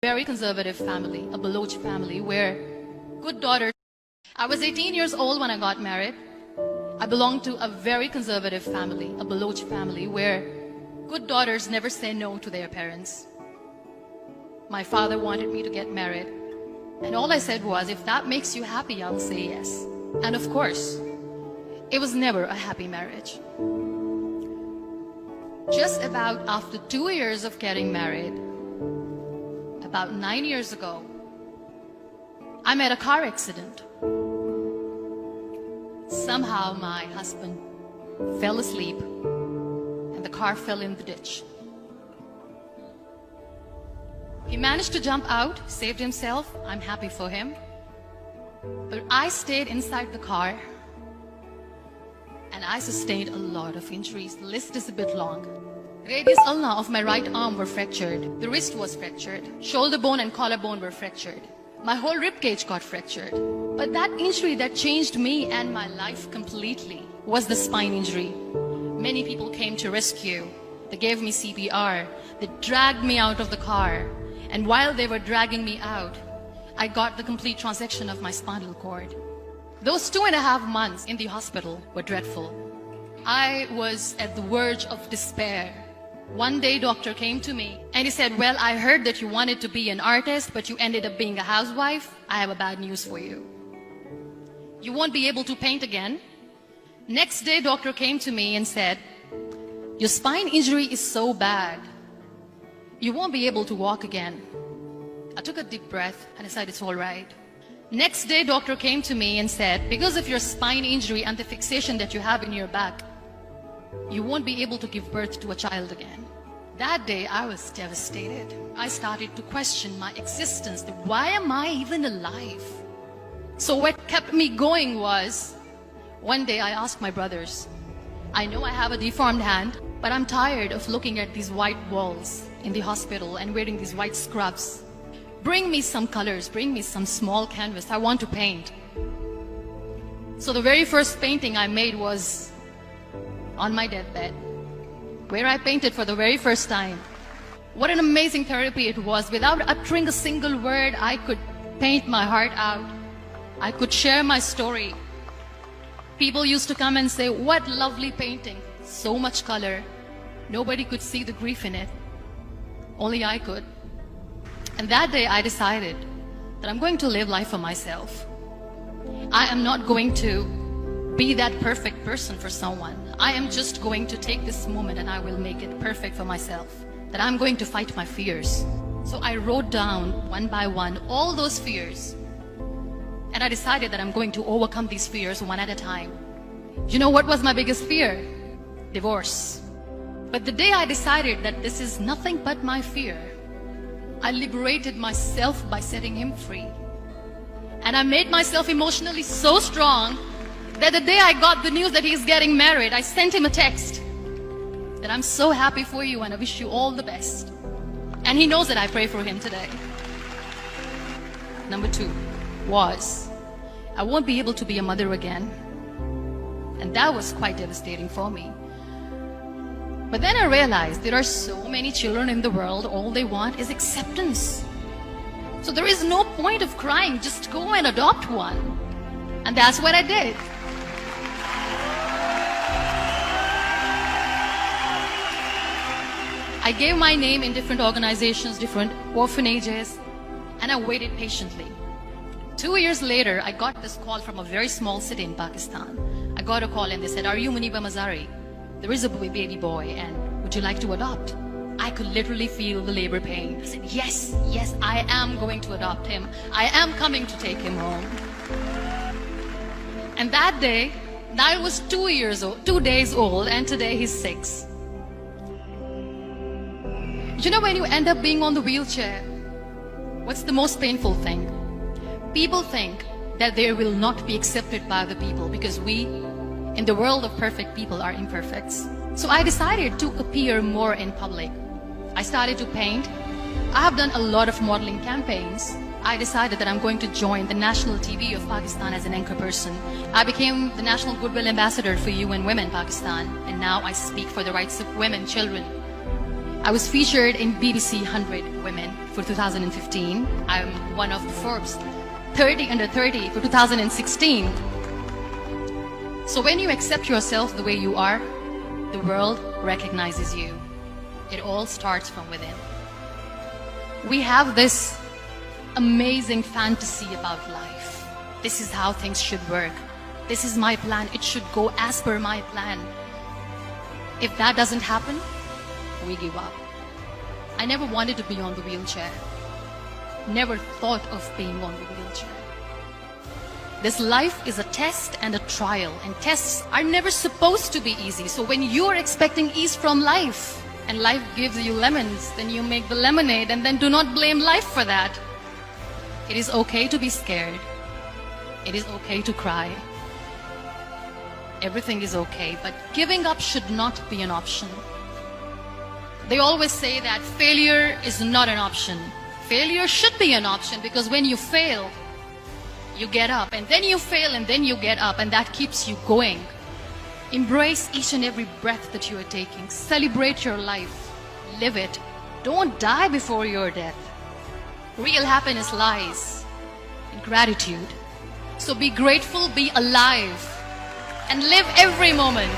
Very conservative family, a Baloch family where good daughters. I was 18 years old when I got married. I belonged to a very conservative family, a Baloch family where good daughters never say no to their parents. My father wanted me to get married, and all I said was, if that makes you happy, I'll say yes. And of course, it was never a happy marriage. Just about after 2 years of getting married, about 9 years ago, I met a car accident. Somehow my husband fell asleep and the car fell in the ditch. He managed to jump out, saved himself. I'm happy for him. But I stayed inside the car and I sustained a lot of injuries. The list is a bit long. Radius ulna of my right arm were fractured. The wrist was fractured. Shoulder bone and collarbone were fractured. My whole rib cage got fractured. But that injury that changed me and my life completely was the spine injury. Many people came to rescue. They gave me CPR. They dragged me out of the car. And while they were dragging me out, I got the complete transection of my spinal cord. Those 2.5 months in the hospital were dreadful. I was at the verge of despair. One day, doctor came to me and he said, well, I heard that you wanted to be an artist, but you ended up being a housewife. I have a bad news for you. You won't be able to paint again. Next day, doctor came to me and said, your spine injury is so bad, you won't be able to walk again. I took a deep breath and I said, it's all right. Next day, doctor came to me and said, because of your spine injury and the fixation that you have in your back, you won't be able to give birth to a child again. That day, I was devastated. I started to question my existence. Why am I even alive? So what kept me going was, one day I asked my brothers, I know I have a deformed hand, but I'm tired of looking at these white walls in the hospital and wearing these white scrubs. Bring me some colors, bring me some small canvas. I want to paint. So the very first painting I made was on my deathbed, where I painted for the very first time. What an amazing therapy it was. Without uttering a single word, I could paint my heart out. I could share my story. People used to come and say, what lovely painting, so much color. Nobody could see the grief in it. Only I could. And that day I decided that I'm going to live life for myself. I am not going to be that perfect person for someone. I am just going to take this moment and I will make it perfect for myself. That I'm going to fight my fears. So I wrote down one by one all those fears. And I decided that I'm going to overcome these fears one at a time. You know what was my biggest fear? Divorce. But the day I decided that this is nothing but my fear, I liberated myself by setting him free. And I made myself emotionally so strong that the day I got the news that he's getting married, I sent him a text that I'm so happy for you and I wish you all the best. And he knows that I pray for him today. Number 2 was, I won't be able to be a mother again. And that was quite devastating for me. But then I realized there are so many children in the world, all they want is acceptance. So there is no point of crying, just go and adopt one. And that's what I did. I gave my name in different organizations, different orphanages, and I waited patiently. 2 years later, I got this call from a very small city in Pakistan. I got a call and they said, are you Muniba Mazari? There is a baby boy and would you like to adopt? I could literally feel the labor pain. I said, yes, yes, I am going to adopt him. I am coming to take him home. And that day, I was 2 days old, and today he's 6. You know, when you end up being on the wheelchair, what's the most painful thing? People think that they will not be accepted by the people because we, in the world of perfect people, are imperfects. So I decided to appear more in public. I started to paint. I have done a lot of modeling campaigns. I decided that I'm going to join the national TV of Pakistan as an anchor person. I became the National Goodwill Ambassador for UN Women Pakistan, and now I speak for the rights of women, children, I was featured in BBC 100 Women for 2015. I'm one of the Forbes 30 under 30 for 2016. So when you accept yourself the way you are, the world recognizes you. It all starts from within. We have this amazing fantasy about life. This is how things should work. This is my plan. It should go as per my plan. If that doesn't happen, we give up. I never wanted to be on the wheelchair. Never thought of being on the wheelchair. This life is a test and a trial, and tests are never supposed to be easy. So when you're expecting ease from life, and life gives you lemons, then you make the lemonade, and then do not blame life for that. It is okay to be scared. It is okay to cry. Everything is okay, but giving up should not be an option. They always say that failure is not an option. Failure should be an option, because when you fail, you get up, and then you fail, and then you get up, and that keeps you going. Embrace each and every breath that you are taking. Celebrate your life. Live it. Don't die before your death. Real happiness lies in gratitude. So be grateful, be alive, and live every moment.